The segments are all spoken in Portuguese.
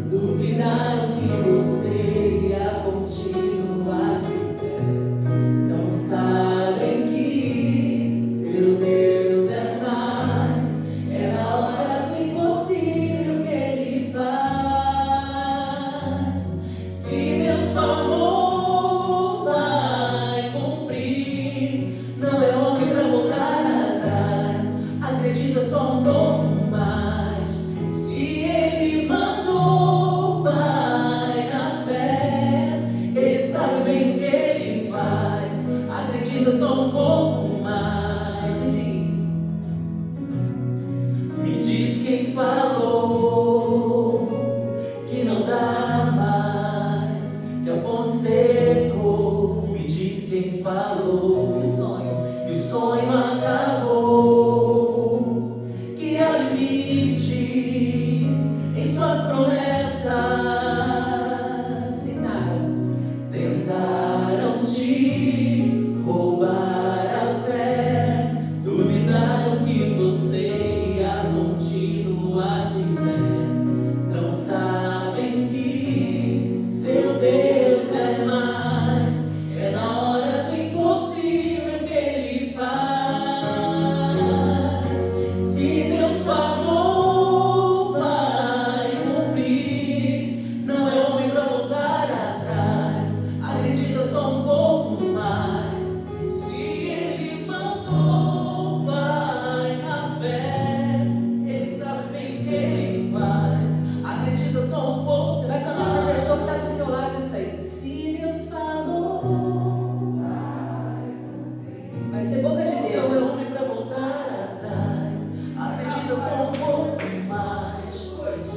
Duvidaram que você ia não sabem que seu Deus é mais. É na hora do impossível que Ele faz. Se Deus falou, vai cumprir. Não é homem pra voltar atrás. Acredita só um pouco mais. Se Ele mandou, vai na fé. Ele sabe bem o que Ele faz. Acredita só um pouco. Você vai cantar para a pessoa que está do seu lado isso aí. Se Deus falou, vai ser boca de Não é Deus. homem pra voltar atrás. Acredita só um pouco mais.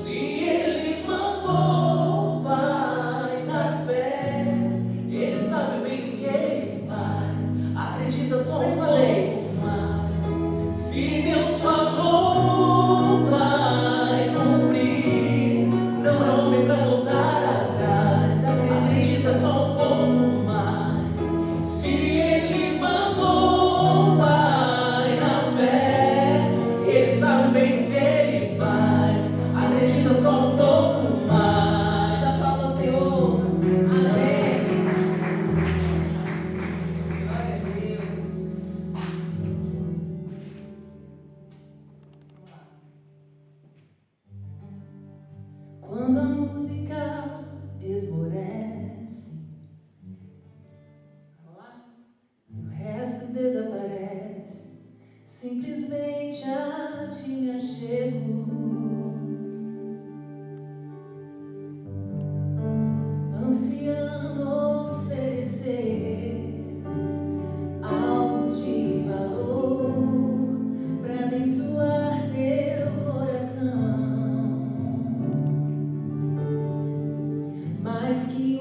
Se Ele mandou, vai na fé. Ele sabe bem o que Ele faz. Acredita só Mais um uma pouco vez. mais. Se Deus falou, vai cumprir. Não é homem pra voltar atrás. Acredita só um pouco mais. Se Ele mandou, vai na fé. Ele sabe bem o que Ele faz. Acredita só um pouco mais. Aplauda ao Senhor. Amém. Glória a Deus. Quando a música esmorece, o resto desaparece. Simplesmente a ti me achego, ansiando oferecer algo de valor pra abençoar teu coração. Mais que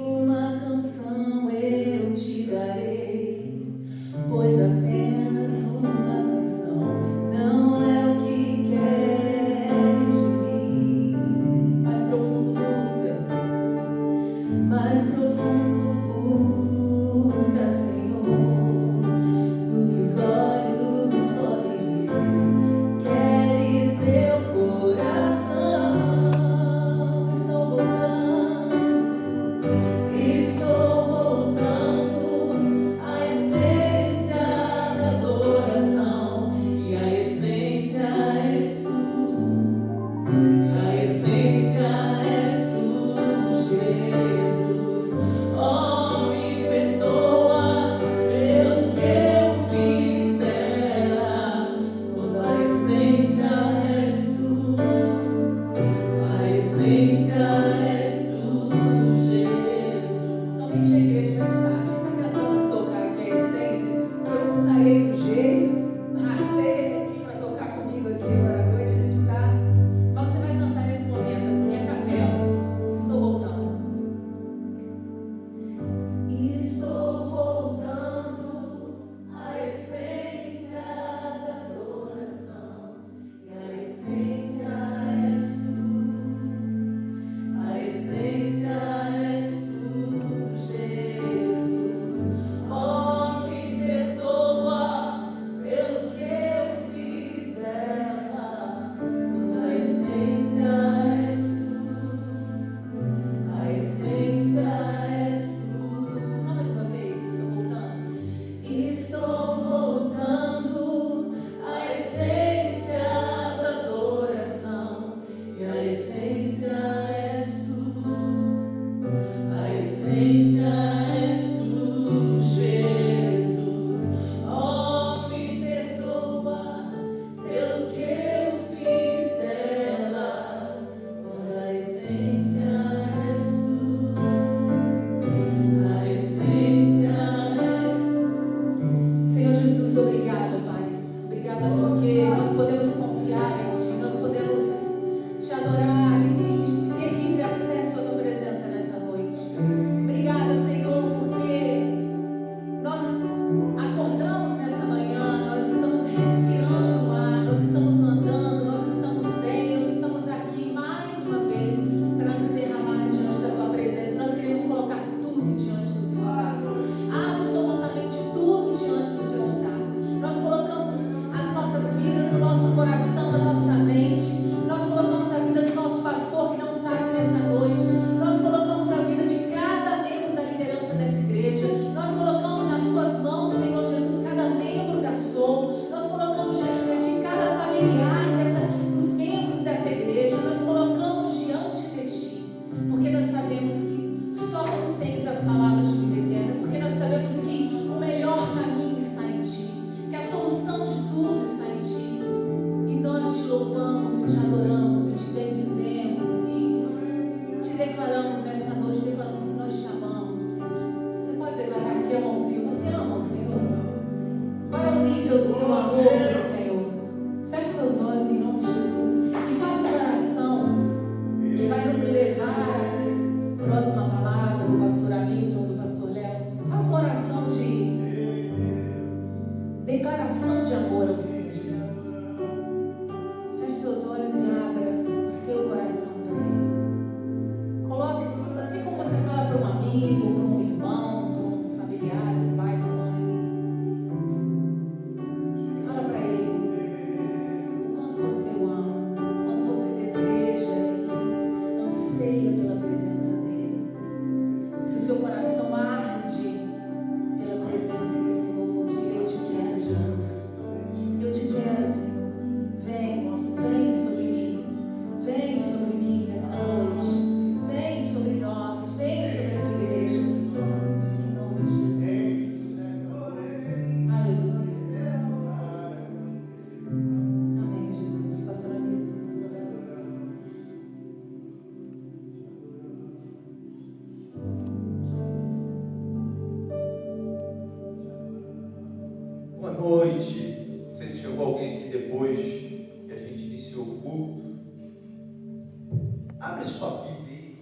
Abre sua Bíblia aí.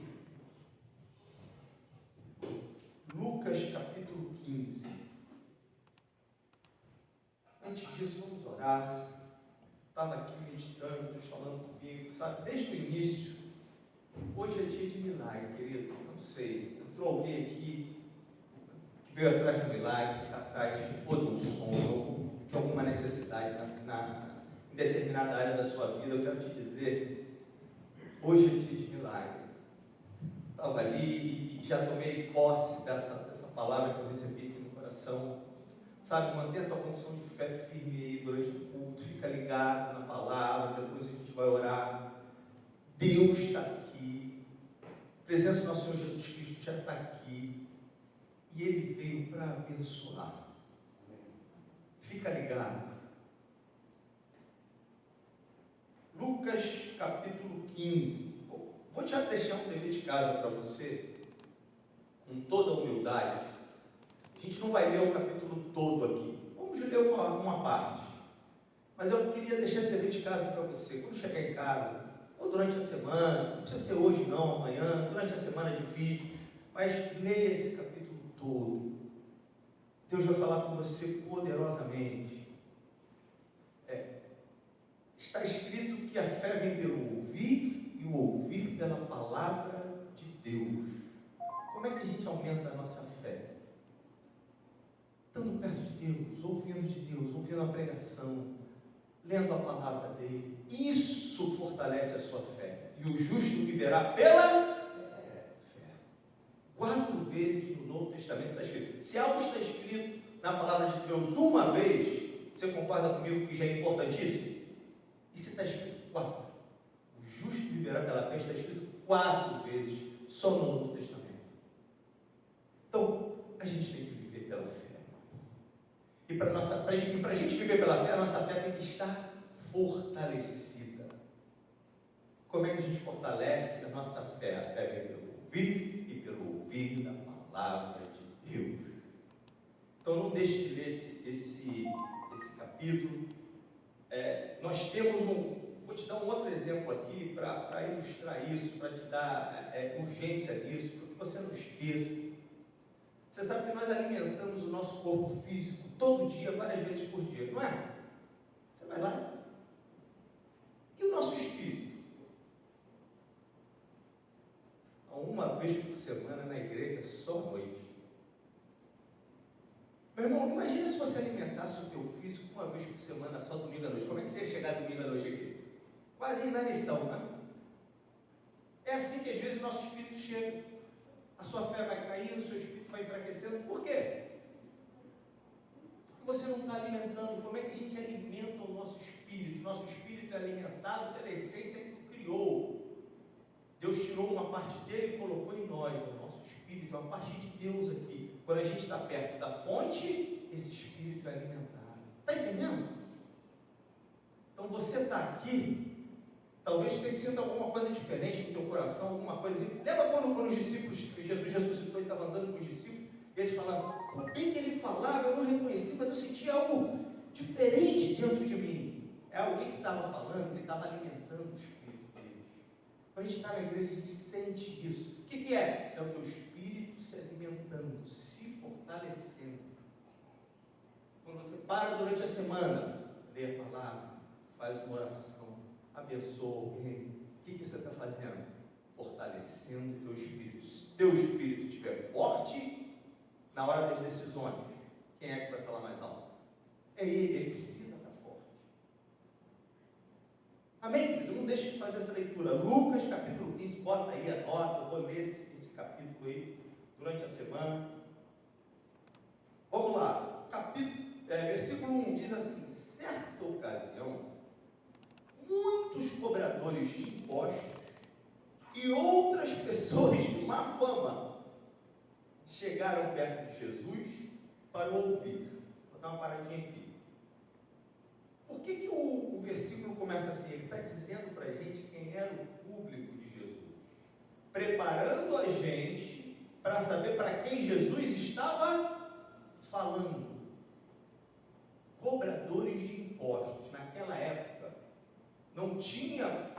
Lucas capítulo 15. Antes disso, vamos orar. Estava aqui meditando, Deus falando comigo, sabe? Desde o início. Hoje é dia de milagre, querido. Não sei. Entrou alguém aqui que veio atrás do milagre, que está atrás ou de um sonho, de alguma necessidade em determinada área da sua vida. Eu quero te dizer, hoje é dia de milagre. Estava ali e já tomei posse dessa palavra que eu recebi aqui no coração. Sabe, mantenha a tua confissão de fé firme aí durante o culto, fica ligado na palavra, depois a gente vai orar. Deus está aqui, a presença do nosso Senhor Jesus Cristo já está aqui, e Ele veio para abençoar. Fica ligado. Lucas capítulo 15. Vou já deixar um dever de casa para você, com toda a humildade. A gente não vai ler o capítulo todo aqui, vamos ler uma parte. Mas eu queria deixar esse dever de casa para você. Quando chegar em casa, ou durante a semana, não precisa ser hoje não, amanhã, durante a semana de vídeo, mas leia esse capítulo todo. Deus vai falar com você poderosamente. Está escrito que a fé vem pelo ouvir, e o ouvir pela palavra de Deus. Como é que a gente aumenta a nossa fé? Estando perto de Deus, ouvindo a pregação, lendo a palavra dele. Isso fortalece a sua fé. E o justo viverá pela fé. 4 vezes no Novo Testamento está escrito. Se algo está escrito na palavra de Deus uma vez, você concorda comigo que já é importantíssimo? E se está escrito 4? O justo viverá pela fé, está escrito 4 vezes só no Novo Testamento. Então, a gente tem que viver pela fé. E para a gente viver pela fé, a nossa fé tem que estar fortalecida. Como é que a gente fortalece a nossa fé? A fé vem pelo ouvir e pelo ouvir da palavra de Deus. Então não deixe de ler esse capítulo. Nós temos vou te dar um outro exemplo aqui para ilustrar isso, para te dar urgência nisso, para que você não esqueça. Você sabe que nós alimentamos o nosso corpo físico todo dia, várias vezes por dia, não é? Você vai lá. E o nosso espírito? Uma vez por semana na igreja, só à noite. Meu irmão, imagina se você alimentasse o teu físico uma vez por semana, só domingo à noite. Como é que você ia chegar domingo à noite aqui? Quase inanição, né? É assim que às vezes o nosso espírito chega. A sua fé vai caindo, o seu espírito vai enfraquecendo. Por quê? Porque você não está alimentando. Como é que a gente alimenta o nosso espírito? Nosso espírito é alimentado pela essência que o criou. Deus tirou uma parte dele e colocou em nós, no nosso espírito, uma parte de Deus aqui. Quando a gente está perto da fonte, esse espírito é alimentado. Está entendendo? Então você está aqui. Talvez você sinta alguma coisa diferente no teu coração, alguma coisa assim. Lembra quando os discípulos, Jesus ressuscitou e estava andando com os discípulos, e eles falavam, o bem que ele falava, eu não reconheci, mas eu senti algo diferente dentro de mim. É alguém que estava falando, que estava alimentando o espírito deles. Quando a gente está na igreja, a gente sente isso. O que é? É o teu espírito se alimentando, se fortalecendo. Quando você para durante a semana, lê a palavra, faz uma oração, abençoa alguém, o que você está fazendo? Fortalecendo o teu espírito. Se teu espírito estiver forte, na hora das decisões, quem é que vai falar mais alto? É ele precisa estar forte. Amém, querido? Não deixe de fazer essa leitura. Lucas capítulo 15, bota aí, anota, eu vou ler esse capítulo aí durante a semana. Vamos lá, versículo 1 diz assim, certa ocasião, muitos cobradores de impostos e outras pessoas de má fama chegaram perto de Jesus para ouvir. Vou dar uma paradinha aqui. Por que o versículo começa assim? Ele está dizendo para a gente quem era o público de Jesus, preparando a gente para saber para quem Jesus estava falando. Cobradores de impostos. Naquela época não tinha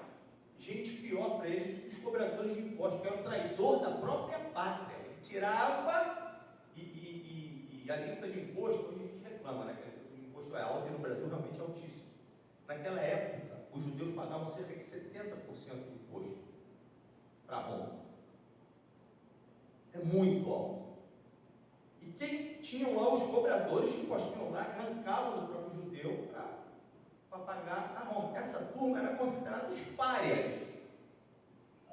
gente pior para eles do que os cobradores. cobradores de impostos, que era o traidor da própria pátria. Ele tirava e a alíquota de imposto, hoje a gente reclama, né? Que a alíquota de imposto é alta e no Brasil realmente é altíssimo. Naquela época, os judeus pagavam cerca de 70% do imposto para Roma. É muito alto. E quem tinham lá os cobradores de impostos, tinham lá, arrancavam do próprio judeu para pagar a Roma. Essa turma era considerada os párias.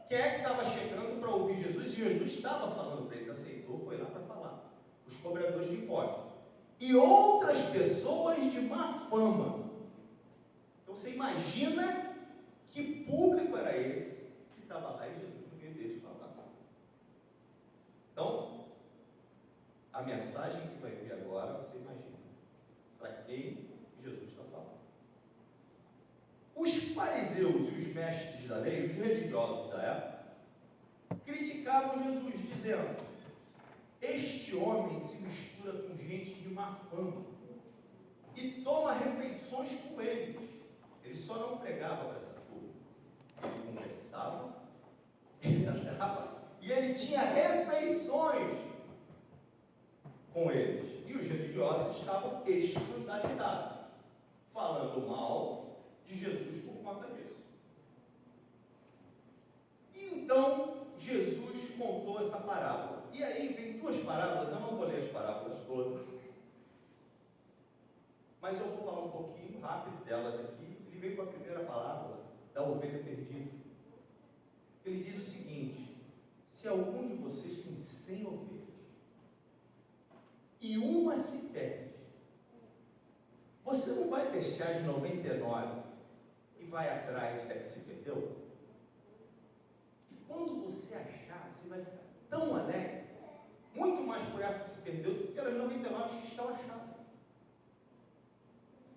Quem é que estava chegando para ouvir Jesus? E Jesus estava falando para eles, aceitou, foi lá para falar. Os cobradores de impostos. E outras pessoas de má fama. Então você imagina que público era esse que estava lá e Jesus no meio deles falando. Então, a mensagem que vai vir agora, você imagina, para quem Jesus está falando. Os fariseus e os mestres da lei, os religiosos da época, criticavam Jesus, dizendo: este homem se mistura com gente de má fama e toma refeições com eles. Ele só não pregava para essa turma, ele conversava, ele andava e ele tinha refeições com eles. E os religiosos estavam escandalizados, falando mal de Jesus por conta disso. E então Jesus contou essa parábola. E aí vem duas parábolas, eu não vou ler as parábolas todas, mas eu vou falar um pouquinho rápido delas aqui. Ele veio com a primeira parábola da ovelha perdida. Ele diz o seguinte: se algum de vocês tem 100 ovelhas e uma se perde, você não vai deixar as 99 e vai atrás da que se perdeu? E quando você achar, você vai ficar tão alegre, muito mais por essa que se perdeu do que pelas 99 que estão achadas.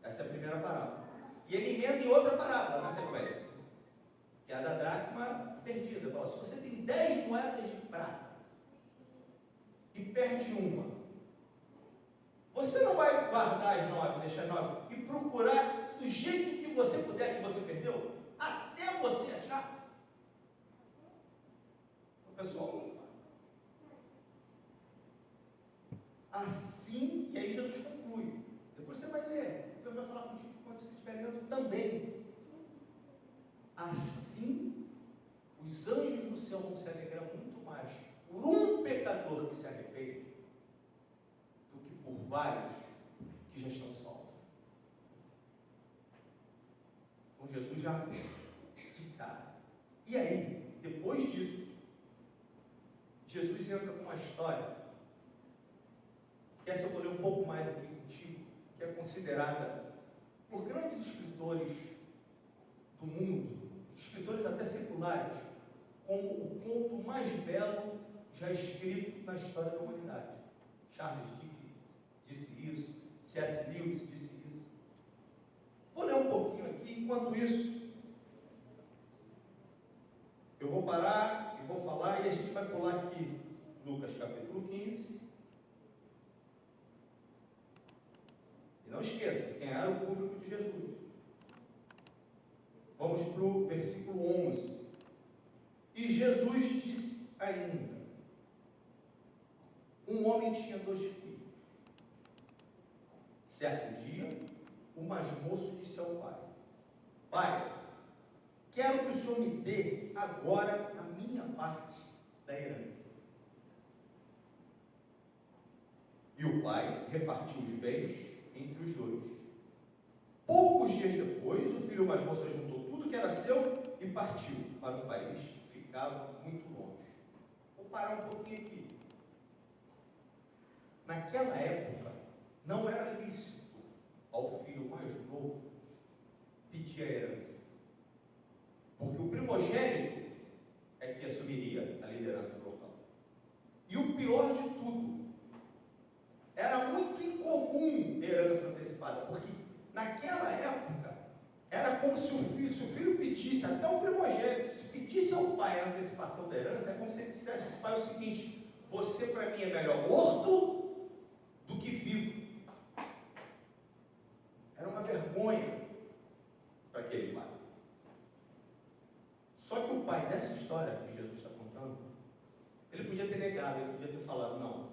Essa é a primeira parábola. E ele emenda em outra parábola na sequência, que é a da dracma perdida. Ele fala: se você tem 10 moedas de prata e perde uma, você não vai guardar as 9, deixar as 9 e procurar do jeito que você puder que você perdeu, até você achar? O pessoal, assim, e aí Jesus conclui. Depois você vai ler, depois vai falar contigo quando você estiver lendo também. Assim, os anjos do céu vão se alegrar muito mais por um pecador que se arrepende do que por vários que já estão salvos. Então Jesus já de cara. E aí, depois disso, Jesus entra com uma história, que essa eu vou ler um pouco mais aqui contigo, que é considerada por grandes escritores do mundo, escritores até seculares, como o conto mais belo já escrito na história da humanidade. Charles Dickens disse isso, C.S. Lewis disse isso. Vou ler um pouquinho aqui, enquanto isso, eu vou parar e vou falar, e a gente vai pular aqui Lucas capítulo 15. E não esqueça, quem era o público de Jesus. Vamos para o versículo 11. E Jesus disse ainda: um homem tinha 2 filhos. Certo dia, o mais moço disse ao pai: pai, quero que o senhor me dê agora a minha parte da herança. E o pai repartiu os bens entre os 2. Poucos dias depois, o filho mais moço juntou tudo que era seu e partiu para um país que ficava muito longe. Vou parar um pouquinho aqui. Naquela época, não era lícito ao filho mais novo pedir a herança, porque o primogênito é que assumiria a liderança local. E o pior de tudo, era muito incomum herança antecipada, porque naquela época era como se o filho pedisse, até o primogênito, se pedisse ao pai a antecipação da herança, é como se ele dissesse ao pai o seguinte: você para mim é melhor morto do que vivo. Era uma vergonha para aquele pai. Só que o pai dessa história que Jesus está Ele podia ter negado, ele podia ter falado, não,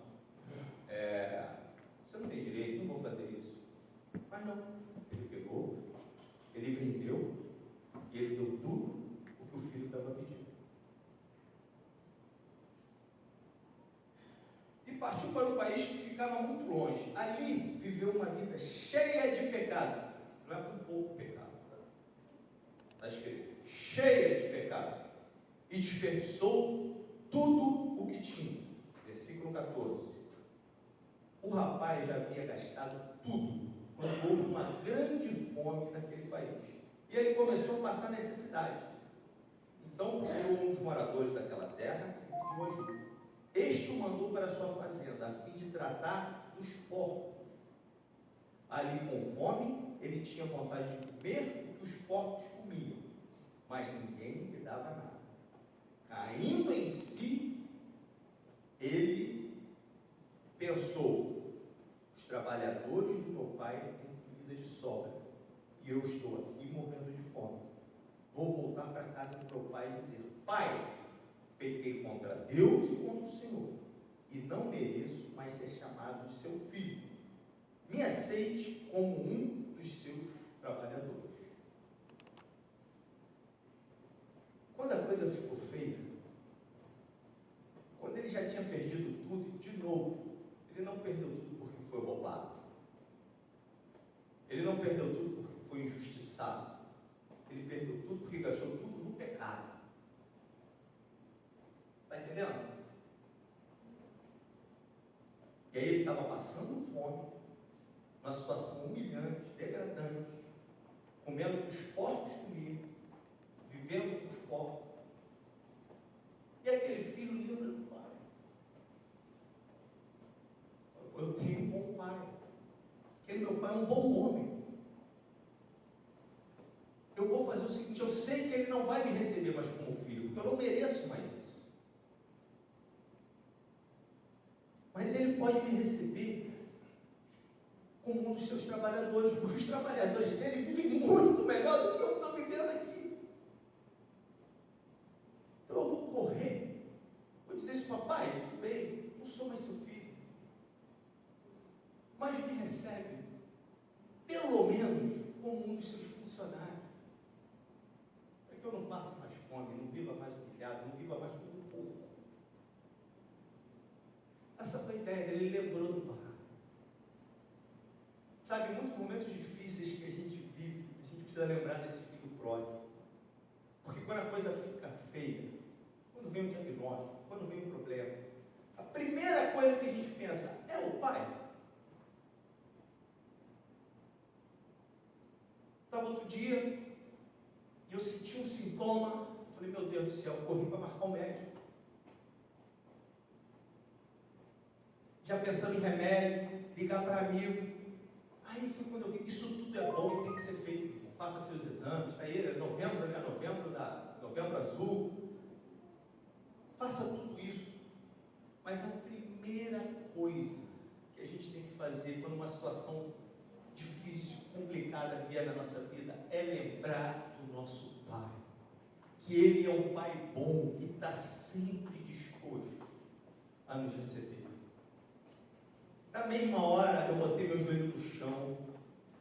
você não tem direito, não vou fazer isso. Mas não, ele pegou, ele vendeu, e ele deu tudo o que o filho estava pedindo. E partiu para um país que ficava muito longe. Ali viveu uma vida cheia de pecado. Não é com pouco pecado. Está escrito, cheia de pecado. E desperdiçou tudo o que tinha. Versículo 14. O rapaz já havia gastado tudo, quando houve uma grande fome naquele país. E ele começou a passar necessidade. Então procurou um dos moradores daquela terra e pediu ajuda. Este o mandou para sua fazenda, a fim de tratar dos porcos. Ali com fome, ele tinha vontade de comer o que os porcos comiam, mas ninguém lhe dava nada. Caindo em si, ele pensou, os trabalhadores do meu pai têm comida de sobra, e eu estou aqui morrendo de fome. Vou voltar para a casa do meu pai e dizer, pai, pequei contra Deus e contra o Senhor, e não mereço mais ser chamado de seu filho. Me aceite como um dos seus trabalhadores. Quando a coisa ficou feia, quando ele já tinha perdido tudo, de novo, ele não perdeu tudo porque foi roubado. Ele não perdeu tudo porque foi injustiçado. Ele perdeu tudo porque gastou tudo no pecado. Está entendendo? E aí ele estava passando fome, uma situação humilhante, degradante, comendo o que os porcos comiam, vivendo com os porcos. E aquele filho lembra do pai. Eu tenho um bom pai. Aquele meu pai é um bom homem. Eu vou fazer o seguinte, eu sei que ele não vai me receber mais como filho, porque eu não mereço mais isso. Mas ele pode me receber como um dos seus trabalhadores, porque os trabalhadores dele vivem muito melhor do que eu estou vivendo aqui. Então eu vou correr, vou dizer isso, papai, tudo bem, não sou mais seu filho, mas me recebe, pelo menos, como um dos seus funcionários, para que eu não passe mais fome, não viva mais humilhado, não viva mais como um povo. Essa foi a ideia dele, ele lembrou do pai. Sabe, em muitos momentos difíceis que a gente vive, a gente precisa lembrar desse filho pródigo. Porque quando a coisa fica feia, quando vem um diagnóstico, quando vem um problema, a primeira coisa que a gente pensa é o pai. Estava outro dia, e eu senti um sintoma, falei, meu Deus do céu, corri para marcar o médico. Já pensando em remédio, ligar para amigo. Aí foi quando eu vi que isso tudo é bom e tem que ser feito. Faça seus exames. Está aí, é novembro, né? Novembro azul. Faça tudo isso. Mas a primeira coisa que a gente tem que fazer quando uma situação difícil, complicada vier na nossa vida, é lembrar do nosso Pai. Que Ele é um Pai bom, que está sempre disposto a nos receber. Na mesma hora, eu botei meu joelho no chão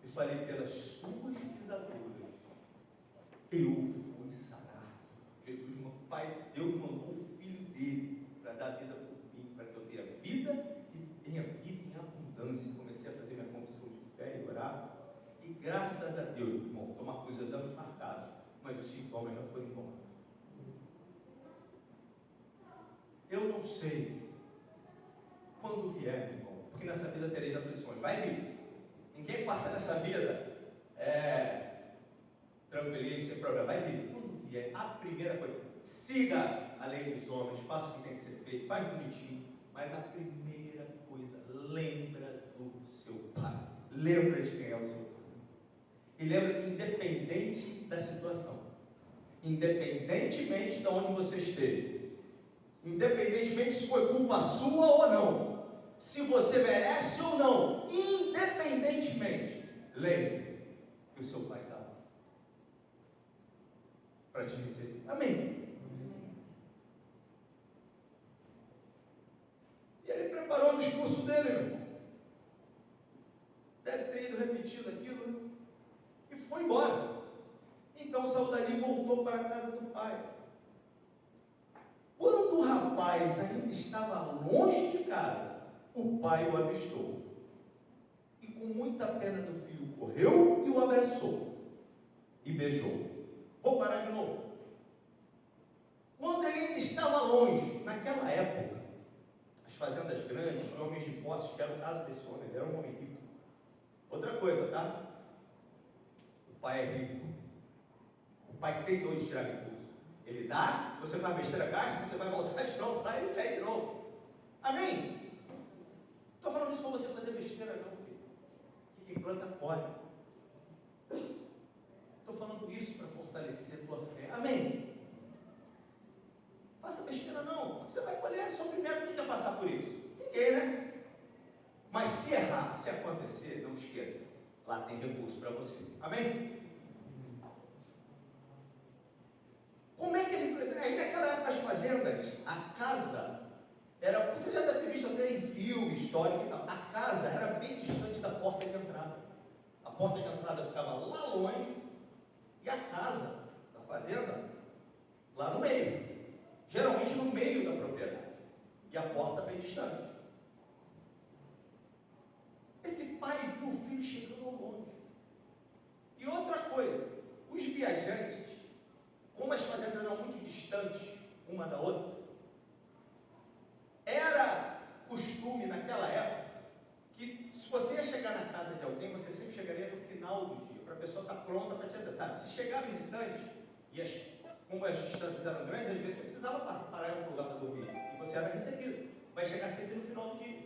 e falei, pelas suas pisaduras, eu fui sarado. Jesus, meu Pai, Deus mandou o Filho dele para dar vida por mim, para que eu tenha vida e tenha vida em abundância. Comecei a fazer minha confissão de fé e orar. E graças a Deus, irmão, estou com os exames marcados, mas os sintomas já foram embora. Eu não sei quando vier, meu irmão, porque nessa vida tereis aflições. Vai vir. Ninguém passa nessa vida tranquilinho, sem problema. Vai vir. Quando vier, a primeira coisa, siga a lei dos homens, faça o que tem que ser feito, faz bonitinho, mas a primeira coisa, lembra do seu Pai. Lembra de quem é o seu Pai. E lembra que independente da situação, independentemente de onde você esteja, independentemente se foi culpa sua ou não, se você merece ou não, independentemente, lembre que o seu Pai está lá para te receber. Amém? rapaz ainda estava longe de casa, o pai o avistou. E com muita pena do filho, correu e o abraçou e beijou. Vou parar de novo. Quando ele ainda estava longe, naquela época, as fazendas grandes, os homens de posses, que era o caso desse homem, ele era um homem rico. Outra coisa, tá? O pai é rico. O pai tem dor de tirar recurso. Ele dá, você faz besteira, gasta, você vai voltar de novo, dá, ele quer de novo. Amém? Não estou falando isso para você fazer besteira, não, filho. Que quem planta colhe. Estou falando isso para fortalecer a tua fé. Amém? Faça besteira não. Você vai colher sofrimento. Quem quer passar por isso? Ninguém, né? Mas se errar, se acontecer, não esqueça. Lá tem recurso para você. Amém? Como é que ele... Aí naquela época as fazendas, a casa era... Você já deve ter visto até em filme histórico e tal. A casa era bem distante da porta de entrada. A porta de entrada ficava lá longe e a casa da fazenda lá no meio. Geralmente no meio da propriedade. E a porta bem distante. Esse pai viu o filho chegando ao longe. E outra coisa, os viajantes, como as fazendas eram muito distantes uma da outra, era costume naquela época que se você ia chegar na casa de alguém, você sempre chegaria no final do dia, para a pessoa estar pronta para te atender. Sabe? Se chegar visitante, como as distâncias eram grandes, às vezes você precisava parar em algum lugar para dormir, e você era recebido. Vai chegar sempre no final do dia.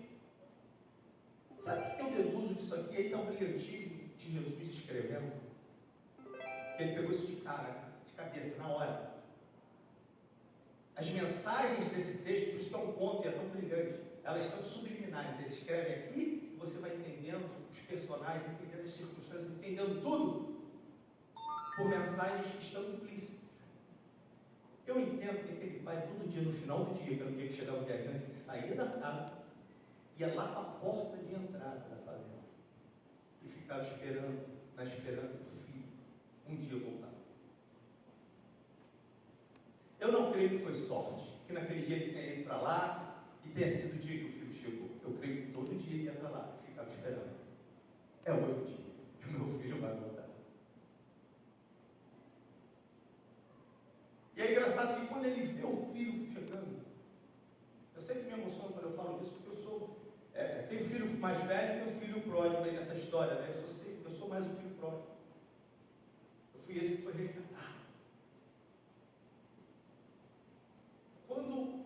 Sabe o que eu deduzo disso aqui? Aí está o brilhantismo de Jesus escrevendo. Ele pegou isso de cabeça, na hora. As mensagens desse texto, por isso que é um ponto e é tão brilhante, elas são subliminares. Ele escreve aqui e você vai entendendo os personagens, entendendo as circunstâncias, entendendo tudo por mensagens que estão implícitas. Eu entendo que aquele pai, todo dia, no final do dia, pelo dia que chegava o viajante, ele saía da casa, ia lá para a porta de entrada da fazenda e ficava esperando, na esperança do filho, um dia voltar. Eu não creio que foi sorte, que naquele dia ele tenha ido para lá e tenha sido o dia que o filho chegou. Eu creio que todo dia ele ia para lá e ficava esperando. É hoje o dia que o meu filho vai voltar. E é engraçado que quando ele vê o filho chegando, eu sempre me emociono quando eu falo disso, porque eu sou, tenho filho mais velho e tenho filho pródigo aí nessa história, né? Eu sou mais um filho pródigo. Eu fui esse que foi resgatado. Quando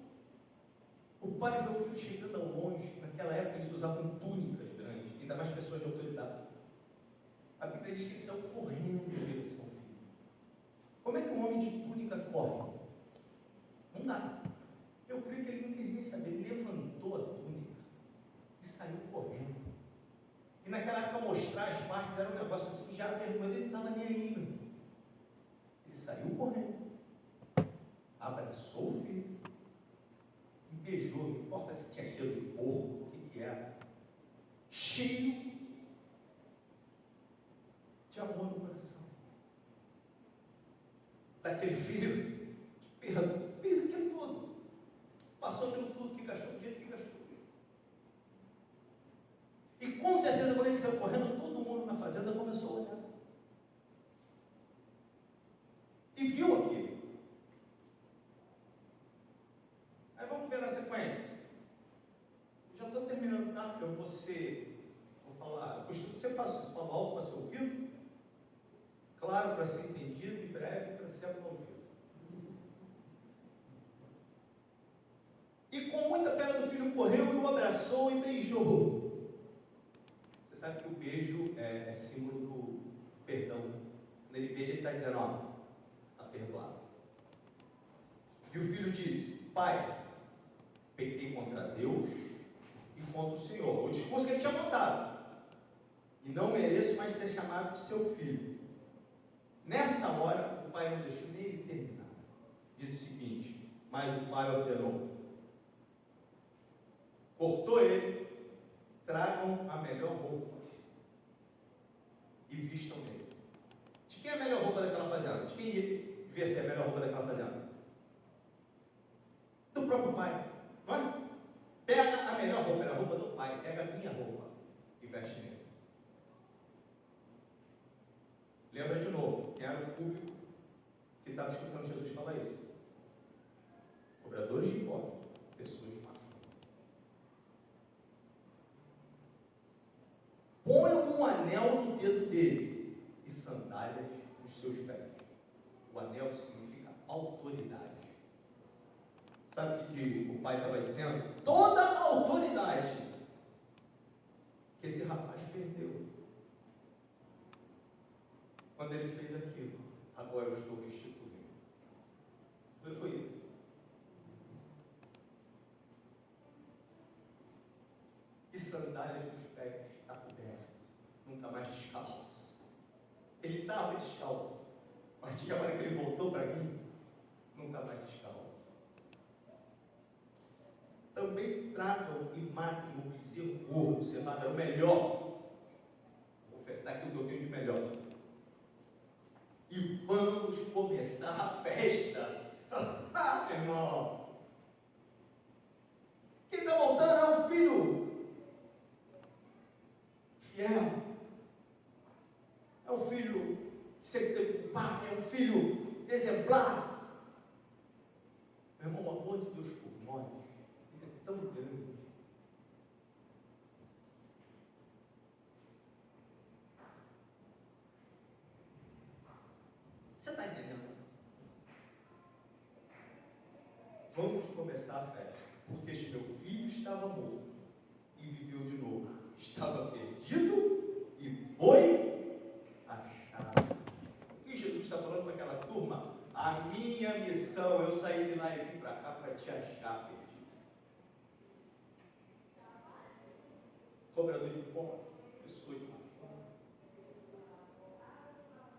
o pai vê o filho chegando ao longe, naquela época eles usavam túnicas grandes, ainda mais pessoas de autoridade. A Bíblia diz que eles saiu correndo em direção ao filho. Como é que um homem de túnica corre? Não dá. Eu creio que ele não queria nem saber. Ele levantou a túnica e saiu correndo. E naquela época mostrar as partes era um negócio assim, já vergonha, ele não estava nem aí, meu. Ele saiu correndo, abraçou o filho e beijou, não importa se tinha cheiro de porco, o que era, cheio de amor no coração. Daquele filho que fez aquilo tudo, passou aquilo tudo, que gastou do jeito que gastou. E com certeza, quando ele saiu correndo, todo mundo na fazenda começou a olhar. E viu aquilo. Aí vamos ver na sequência. Já estou terminando, tá? Eu vou falar, você faz isso, fala alto para ser ouvido, claro para ser entendido e breve para ser aplaudido. E com muita pena do filho correu e o abraçou e beijou. Você sabe que o beijo é símbolo do perdão. Quando ele beija, ele está dizendo, ó, está perdoado. E o filho disse, pai, pequei contra Deus e contra o Senhor. O discurso que ele tinha montado. E não mereço mais ser chamado de seu filho. Nessa hora, o pai não deixou nem ele terminar. Disse o seguinte, mas o pai ordenou. Cortou ele, tragam a melhor roupa e vistam ele. De quem é a melhor roupa daquela fazenda? De quem devia ser a melhor roupa daquela fazenda? Do próprio pai. investe nele. Lembra de novo, quem era o público que estava escutando Jesus falar isso? Cobradores de impostos, pessoas de má fé. Põe um anel no dedo dele e sandálias nos seus pés. O anel significa autoridade. Sabe o que o pai estava dizendo? Toda a autoridade que esse rapaz perdeu quando ele fez aquilo, agora eu estou restituindo. Foi isso. E sandálias nos pés, está coberto, nunca mais descalço. Ele estava descalço, mas tinha hora que ele voltou para mim, nunca mais descalço. Também tratam e matam o bezerro gordo, você mata o melhor, vou ofertar aquilo que eu tenho de melhor. E vamos começar a festa. Irmão, quem está voltando é um filho fiel, é um filho que sempre teve um pai, é um filho exemplar. Meu irmão, o amor de Deus por nós é tão grande. Você está entendendo? Vamos começar a festa, porque este meu filho estava morto e viveu de novo. Estava perdido e foi achado. O que Jesus está falando para aquela turma? A minha missão, eu saí de lá e vim para cá para te achar perdido. Cobrador de impostos, pessoa de má fé.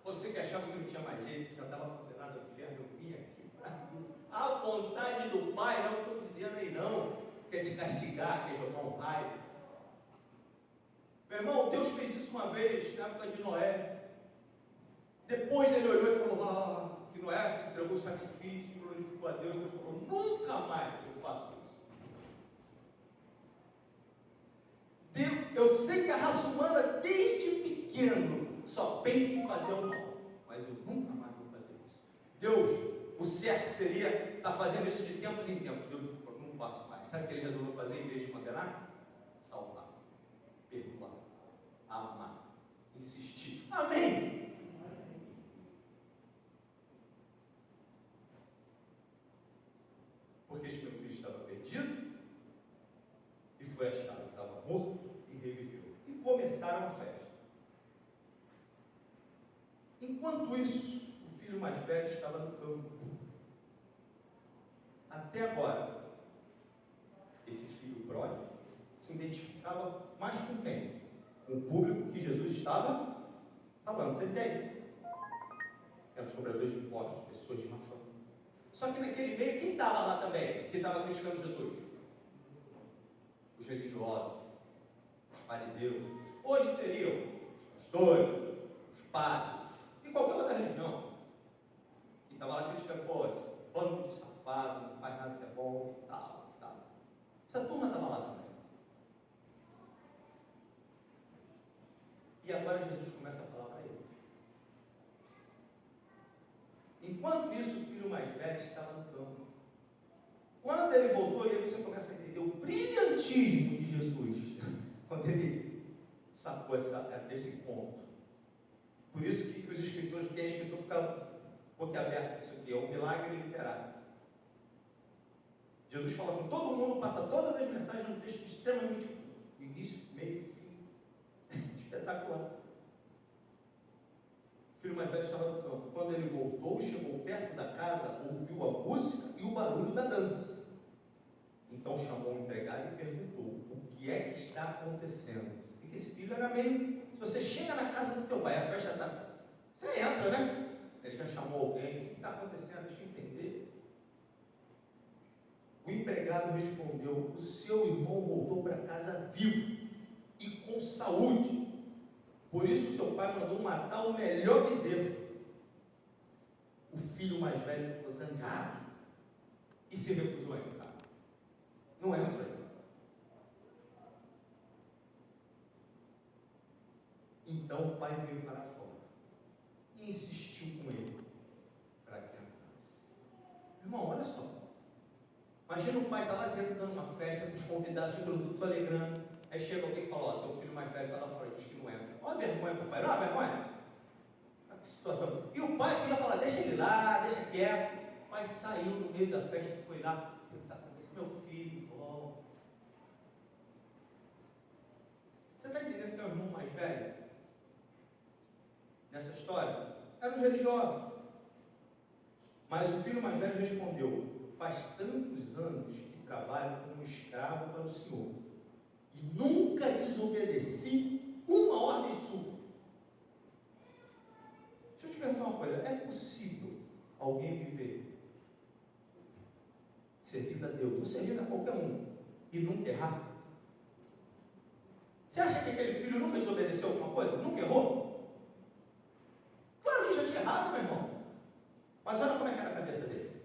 Você que achava que não tinha mais jeito, já estava condenado ao inferno, eu vim aqui para isso. A vontade do Pai, não estou dizendo aí não, quer te castigar, quer jogar um raio. Meu irmão, Deus fez isso uma vez, na época de Noé. Depois ele olhou e falou, que Noé entregou o sacrifício, glorificou a Deus. Deus falou, nunca mais eu faço isso. Deus, eu sei que a raça humana, desde pequeno, só pensa em fazer o mal, mas eu nunca mais vou fazer isso. Deus, o certo seria estar fazendo isso de tempos em tempos. Deus falou, não faço mais. Sabe o que ele resolveu fazer em vez de condenar? Salvar, perdoar, amar, insistir. Amém? Porque este meu filho estava perdido e foi achado, estava morto e reviveu. E começaram a festa. Enquanto isso, o filho mais velho estava no campo. Até agora, esse filho pródigo se identificava mais com quem? Com o público que Jesus estava falando. Você entende? Eram os cobradores de impostos, pessoas de má fama. Só que naquele meio, quem estava lá também? Quem estava criticando Jesus? Os religiosos, os fariseus. Hoje seriam os pastores, os padres, e qualquer outra religião. Que estava lá criticando, pô, esse bando de safado, não faz nada que é bom, tal. Essa turma estava lá também. E agora Jesus começa a falar para ele. Enquanto isso, o filho mais velho estava no campo. Quando ele voltou, e aí você começa a entender o brilhantismo de Jesus, quando ele sacou esse ponto. Por isso que os escritores, quem é escritor, fica boquiaberto. Isso aqui é um milagre literário. Jesus fala com todo mundo, passa todas as mensagens num texto extremamente curto. Início, meio, fim. Espetacular. O filho mais velho estava no campo. Quando ele voltou, chegou perto da casa, ouviu a música e o barulho da dança. Então chamou o empregado e perguntou, o que é que está acontecendo? Porque esse filho era meio... Se você chega na casa do teu pai, a festa está... Você entra, né? Ele já chamou alguém, o que está acontecendo? Deixa eu entender. O empregado respondeu, o seu irmão voltou para casa vivo e com saúde. Por isso seu pai mandou matar o melhor bezerro. O filho mais velho ficou zangado e se recusou a entrar. Não entra. pai veio para fora e insistiu com ele para que entrasse. Irmão, olha só. Imagina o pai está lá dentro dando uma festa com os convidados, ficando tudo alegrando. Aí chega alguém e fala, ó, teu filho mais velho está lá fora, diz que não entra. Olha a vergonha pro pai, não é vergonha? Olha que situação. E o pai podia falar, deixa ele lá, deixa quieto. O pai saiu no meio da festa e foi lá tentar conversar. Meu filho, volta. Você está entendendo que é o irmão mais velho? Nessa história? Eram os religiosos. Mas o filho mais velho respondeu, faz tantos anos que trabalho como escravo para o Senhor e nunca desobedeci uma ordem sua. Deixa eu te perguntar uma coisa, é possível alguém viver servindo a Deus, ou servindo a qualquer um, e nunca errar? Você acha que aquele filho nunca desobedeceu alguma coisa? Nunca errou? Claro que já tinha errado, meu irmão. Mas olha como é que era a cabeça dele.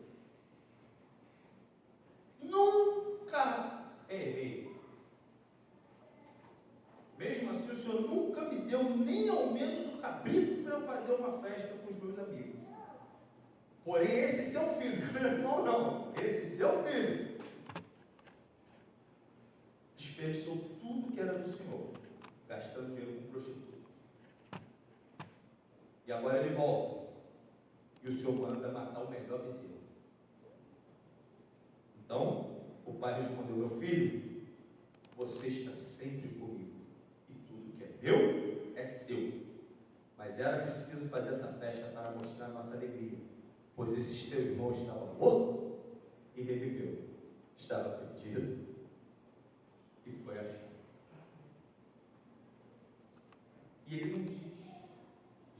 Nunca errei. Mesmo assim, o Senhor nunca me deu nem ao menos um cabrito para eu fazer uma festa com os meus amigos. Porém, esse seu filho, meu irmão não, esse seu filho, desperdiçou tudo que era do Senhor, gastando dinheiro com prostituta. E agora ele volta. E o Senhor manda matar o melhor bezerro. Então, o pai respondeu, meu filho, você está sempre comigo. E tudo que é meu, é seu. Mas era preciso fazer essa festa para mostrar nossa alegria. Pois esse seu irmão estava morto e reviveu. Estava perdido e foi achado. E ele não diz,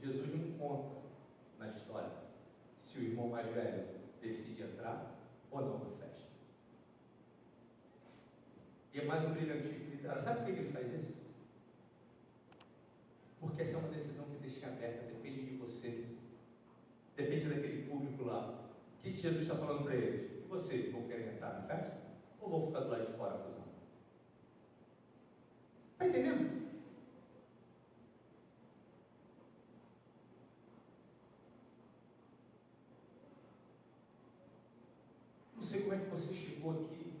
Jesus não conta na história se o irmão mais velho decide entrar ou não na festa. E é mais um brilhantismo literário. Sabe por que ele faz isso? Porque essa é uma decisão que deixa aberta, depende de você, depende daquele público lá. O que Jesus está falando para eles? E vocês vão querer entrar na festa? Ou vão ficar do lado de fora acusando? Está entendendo? Não sei como é que você chegou aqui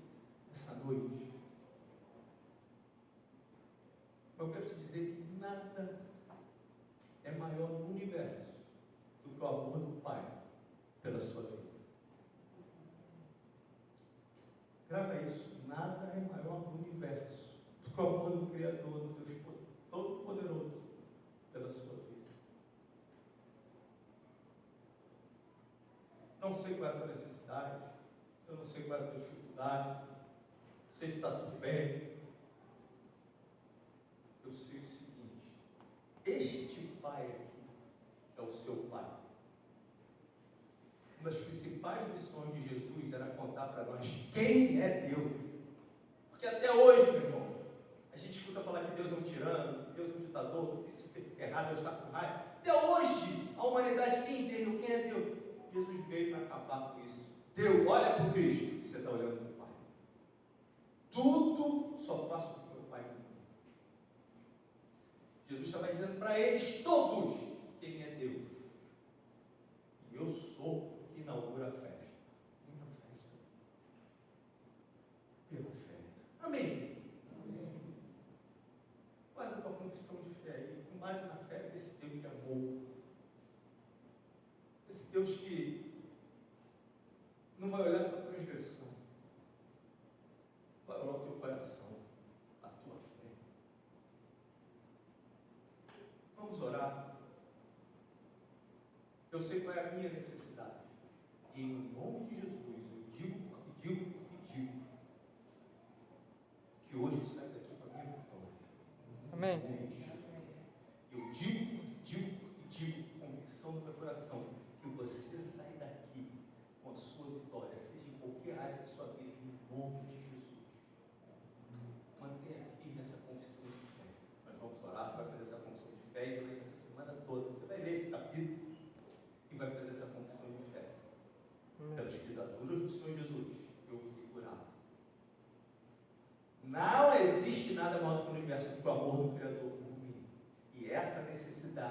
essa noite. Eu quero te dizer que nada é maior no universo do que o amor do Pai pela sua vida. Grava isso. Nada é maior no universo do que o amor do Criador, do Deus Todo-Poderoso pela sua vida. Não sei qual é a tua necessidade, eu não sei qual é a tua dificuldade, não sei se está tudo bem. Eu sei o seguinte, este Pai aqui é o seu Pai. Uma das principais missões de Jesus era contar para nós quem é Deus. Porque até hoje, meu irmão, a gente escuta falar que Deus é um tirano, que Deus é um ditador, que isso é errado, Deus está com raiva. Até hoje, a humanidade quem entendeu quem é Deus. Jesus veio para acabar com isso. Deus, olha para o Cristo, e você está olhando para o Pai. Tudo só faço com o meu Pai. Jesus estava dizendo para eles todos quem é Deus. E eu sou o que inaugura a festa. Minha festa. Pela fé. Amém. Amém. Faz a tua confissão de fé aí, com base na fé desse Deus de amor. Esse Deus que não vai olhar para a transgressão, vai olhar o teu coração, a tua fé. Vamos orar. Eu sei qual é a minha necessidade. E em nome de Jesus, eu digo, que hoje eu saio daqui com a minha vitória. Amém. Eu digo, com convicção do meu coração, que você sai daqui com a sua vitória, seja em qualquer área da sua vida, em nome de Jesus. Mantenha firme essa confissão de fé. Nós vamos orar, você vai fazer essa confissão de fé e durante essa semana toda, você vai ler esse capítulo e vai fazer essa confissão de fé. Pelas pisaduras do Senhor Jesus, eu fui curado. Não existe nada maior do que o universo do que o amor do Criador por mim. E essa necessidade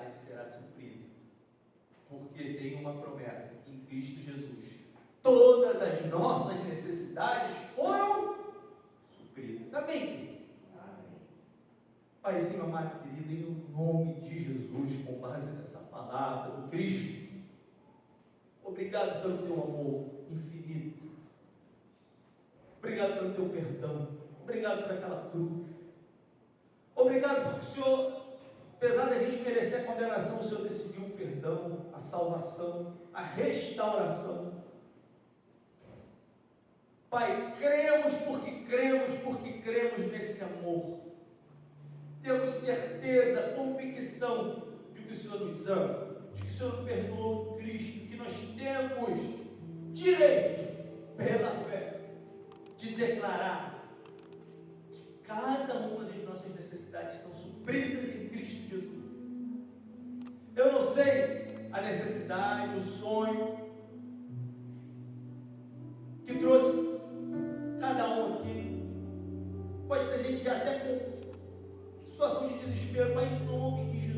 todas as nossas necessidades foram supridas. Amém? Paizinho amado e querido, em nome de Jesus, com base nessa palavra do Cristo, obrigado pelo teu amor infinito, obrigado pelo teu perdão, obrigado por aquela cruz, obrigado porque o Senhor, apesar da gente merecer a condenação, o Senhor decidiu o perdão, a salvação, a restauração. Pai, cremos porque cremos nesse amor. Temos certeza, convicção de que o Senhor nos ama, de que o Senhor perdoou o Cristo, que nós temos direito, pela fé, de declarar que cada uma das nossas necessidades são supridas em Cristo Jesus. Eu não sei a necessidade, o sonho que trouxe cada um aqui. Pode ter gente já até com situação de desespero, Pai, em nome de Jesus.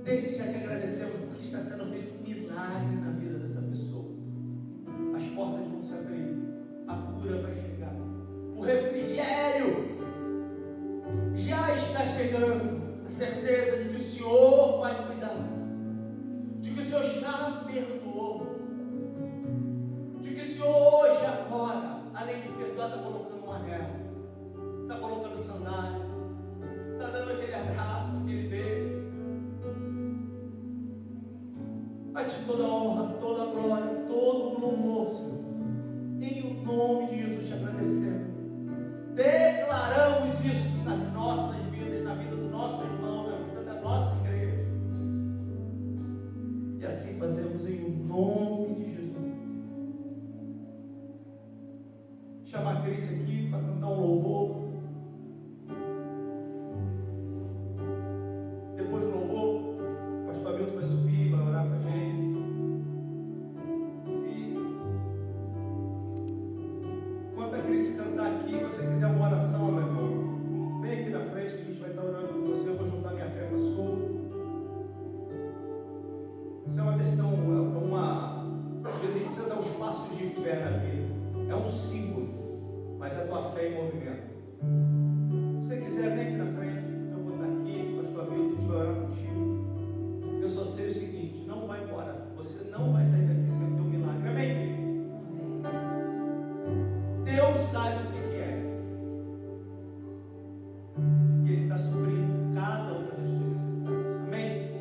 Desde já te agradecemos porque está sendo feito um milagre na vida dessa pessoa. As portas vão se abrir, a cura vai chegar, o refrigério já está chegando, a certeza de que o Senhor vai cuidar, de que o Senhor já perdoou, de que o Senhor hoje, agora, além de perdoar, está colocando um anel, está colocando sandália, está dando aquele abraço, aquele beijo. A ti toda a honra, toda a glória, todo o louvor, Senhor. Em o nome de Jesus te agradecemos. Declaramos isso nas nossas vidas, na vida do nosso irmão, na vida da nossa igreja. E assim fazemos em o nome de Jesus. Chama a Cris aqui para cantar um louvor. Depois do louvor, o pastor Hamilton vai subir, vai orar para a gente. Enquanto a Cris cantar aqui, se você quiser uma oração, meu irmão, vem aqui na frente que a gente vai estar orando por você. Eu vou juntar minha fé com a sua. Isso é uma decisão, às vezes a gente precisa dar uns passos de fé na vida. É um símbolo, mas é a tua fé em movimento. Se você quiser, vem aqui na frente. Eu vou estar aqui, pastor Hamilton, a gente vai orar contigo. Eu só sei o seguinte: não vai embora. Você não vai sair daqui sem o teu milagre. Amém, querido? Deus sabe o que é. E Ele está suprindo cada uma das suas necessidades. Amém?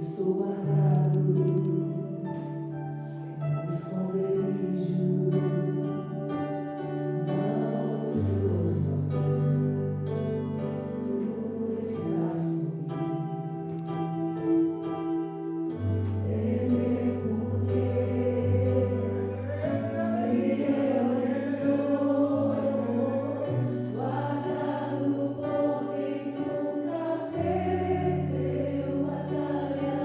Estou guardado no esconderijo, não estou sozinho, tu estás comigo. Temer porque se eu estou guardado por quem nunca perdeu batalha.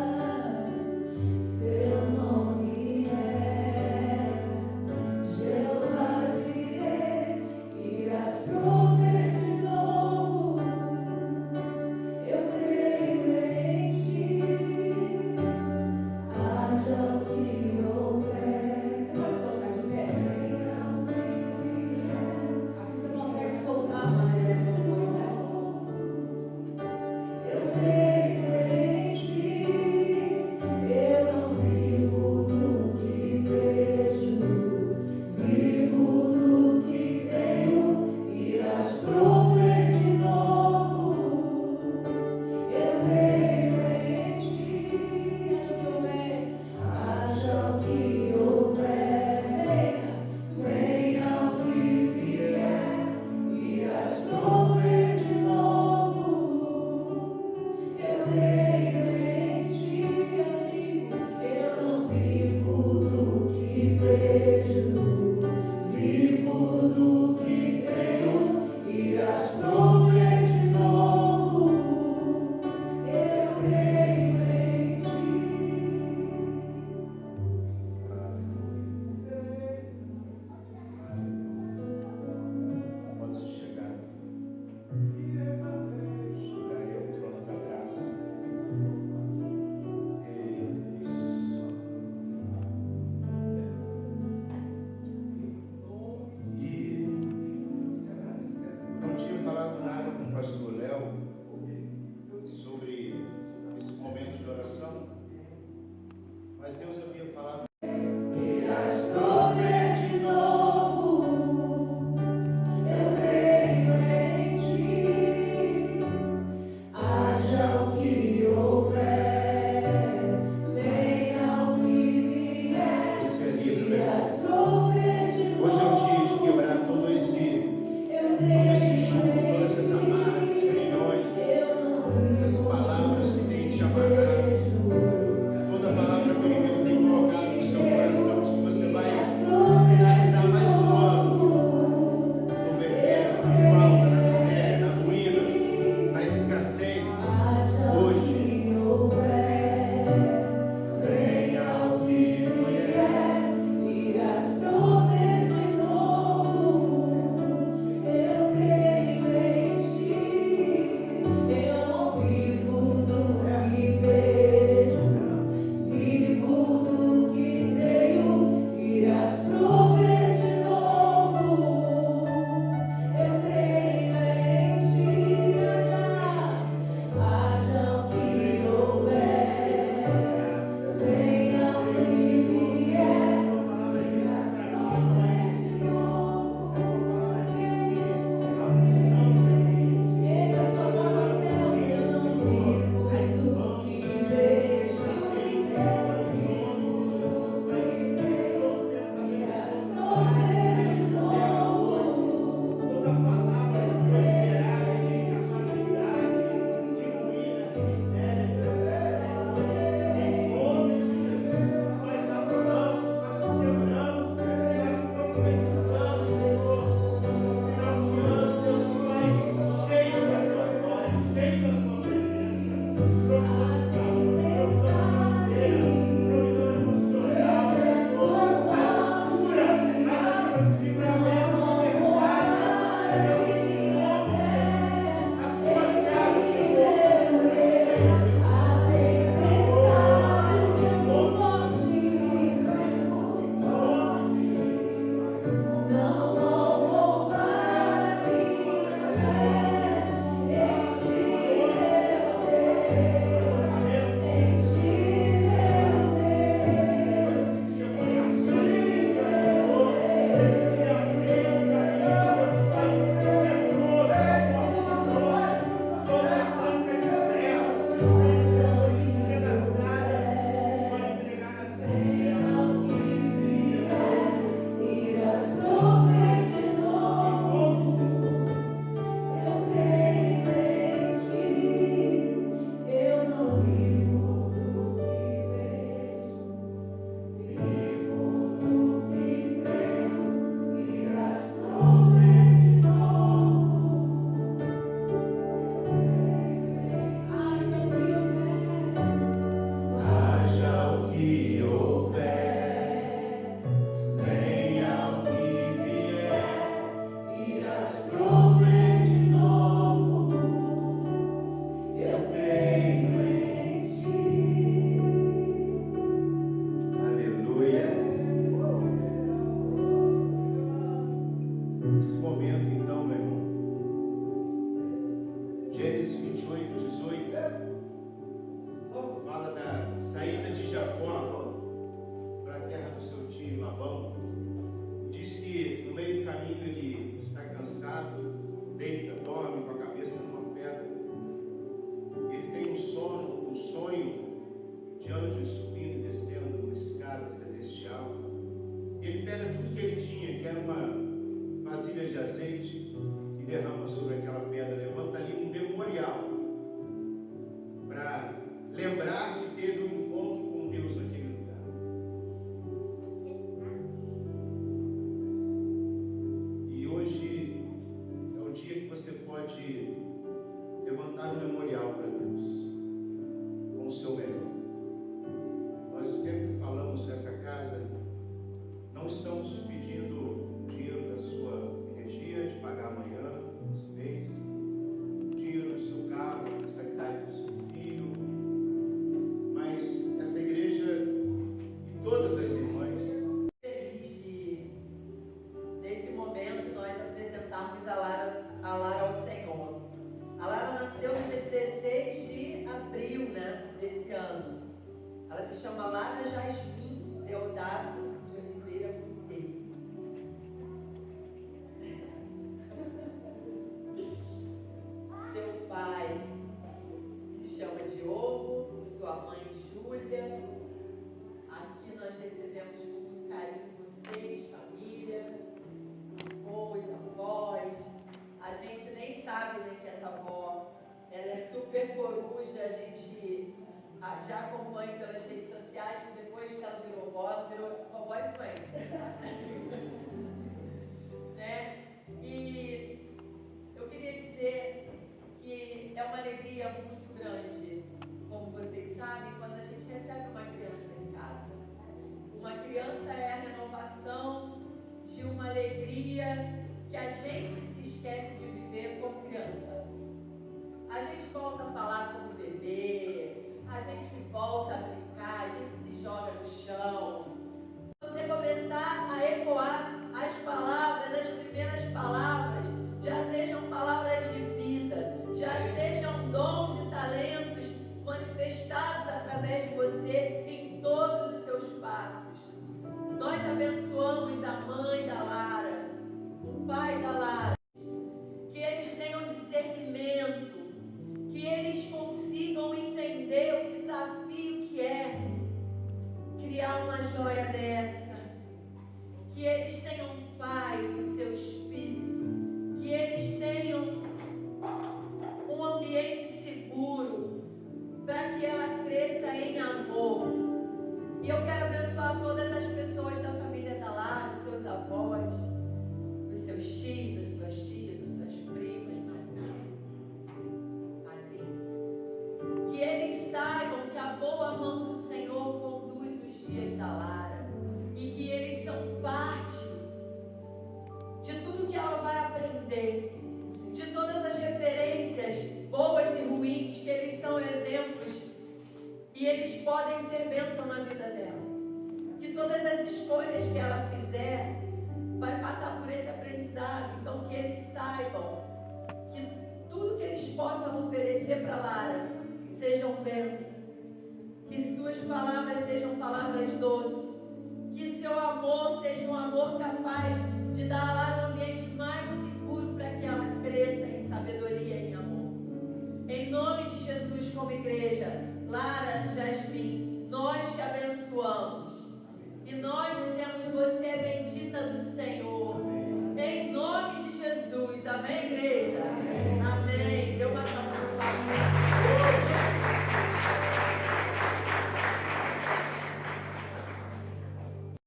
de oração, mas Deus havia falado. Irás prover de novo, eu creio em ti. Haja o que houver, venha o que vier. Você é livre, Irás né? prover de novo. Hoje é o dia de quebrar todo esse jugo, todas essas amarras, esses grilhões, essas palavras que têm te amarrado. Toda palavra que o inimigo tem colocado no seu coração, de que você vai finalizar mais um ano no vermelho, na falta, na miséria, na ruína, na escassez. Hoje, venha o que vier, irás prover de novo. Eu creio em ti. Eu não vivo do que vejo, vivo do que creio. Irás prover de novo. Eu creio em ti. Haja o que houver, venha o que vier. Erga sua voz aos céus. Eu não vivo do que vejo, vivo do que creio. Irás prover de novo. Eu creio. Não vou roubar a minha fé em ti, meu Deus, em ti, meu Deus, em ti, irás prover de novo. Eu creio em ti. Eu não vivo do que vejo, vivo do que creio. Irás prover de novo. Haja o que houver, haja o que houver, venha o que vier. irás prover de novo. Eu creio em ti. Aleluia. Nesse momento, então, meu irmão, Gênesis 28, 18, fala da saída de Jacó para a terra do seu tio Labão. Diz que no meio do caminho ele está cansado, deita, dorme com a cabeça numa pedra. Ele tem um sonho de anjos subindo e descendo uma escada celestial. Ele pega tudo que ele tinha, que era uma vasilha de azeite, e derrama sobre aquela pedra. Levanta ali um memorial para lembrar que teve um encontro com Deus naquele lugar. E hoje é o dia que você pode levantar um memorial para Deus com o seu melhor. Nós sempre falamos nessa casa, não estamos te pedindo dinheiro da sua energia, de pagar amanhã, esse mês, dinheiro do seu carro, da mensalidade do seu filho, mas essa igreja e todas as irmãs. Feliz de, nesse momento, nós apresentarmos a Lara ao Senhor. A Lara nasceu no dia 16 de abril, desse ano. acompanho pelas redes sociais, que depois que ela virou vovó influencer. Né? E eu queria dizer que é uma alegria muito grande, como vocês sabem, quando a gente recebe uma criança em casa. Uma criança é a renovação de uma alegria que a gente se esquece de viver como criança. A gente volta a falar como bebê, a gente volta a brincar, a gente se joga no chão. Você começar a ecoar as palavras, as primeiras palavras, já sejam palavras de vida, já sejam dons e talentos manifestados através de você em todos os seus passos. Nós abençoamos a mãe da Lara, o pai da Lara, que eles tenham discernimento, que eles consigam entender o desafio que é criar uma joia dessa, que eles tenham paz em seu espírito, que eles tenham um ambiente seguro para que ela cresça em amor. E eu quero abençoar todas as pessoas da família da Lara, os seus avós, os seus tios, as suas tias, as suas primas, madrinha. Que eles saibam que a boa mão do Senhor conduz os dias da Lara e que eles são parte de tudo que ela vai aprender, de todas as referências boas e ruins, que eles são exemplos e eles podem ser bênção na vida dela. Que todas as escolhas que ela fizer vai passar por esse aprendizado. Então que eles saibam que tudo que eles possam oferecer para Lara sejam bênção. Que suas palavras sejam palavras doces. Que seu amor seja um amor capaz de dar a Lara um ambiente mais seguro para que ela cresça em sabedoria e em amor. Em nome de Jesus, como igreja, Lara,